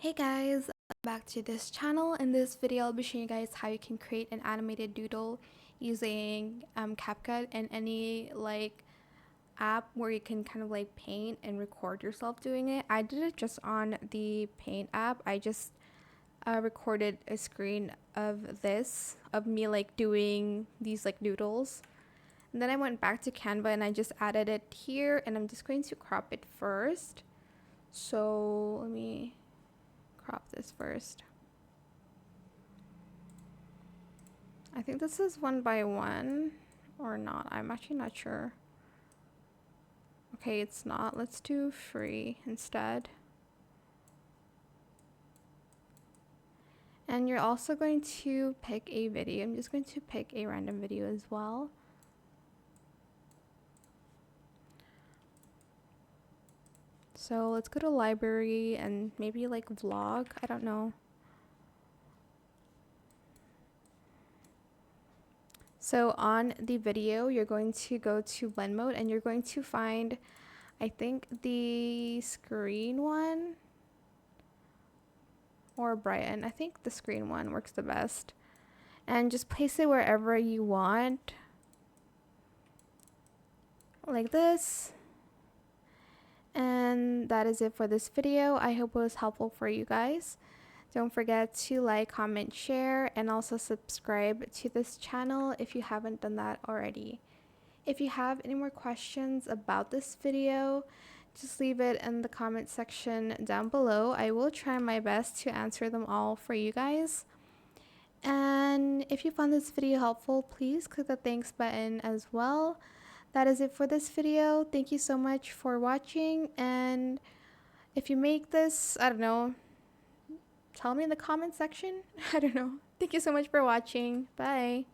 Hey guys, back to this channel. In this video I'll be showing you guys how you can create an animated doodle using CapCut and any app where you can kind of paint and record yourself doing it. I did it just on the paint app. I just recorded a screen of me doing these doodles, and then I went back to Canva and I just added it here, and I'm just going to crop it first. So let me crop this first. I think this is 1:1 or not. I'm actually not sure. Okay, it's not. Let's do free instead. And you're also going to pick a video. I'm just going to pick a random video as well. So let's go to library and maybe vlog. I don't know. So on the video, you're going to go to blend mode and you're going to find, I think, the screen one or brighten. I think the screen one works the best. And just place it wherever you want. Like this. And that is it for this video. I hope it was helpful for you guys. Don't forget to like, comment, share, and also subscribe to this channel if you haven't done that already. If you have any more questions about this video, just leave it in the comment section down below. I will try my best to answer them all for you guys. And if you found this video helpful, please click the thanks button as well. That is it for this video. Thank you so much for watching, and if you make this, I don't know, tell me in the comment section. I don't know. Thank you so much for watching. Bye.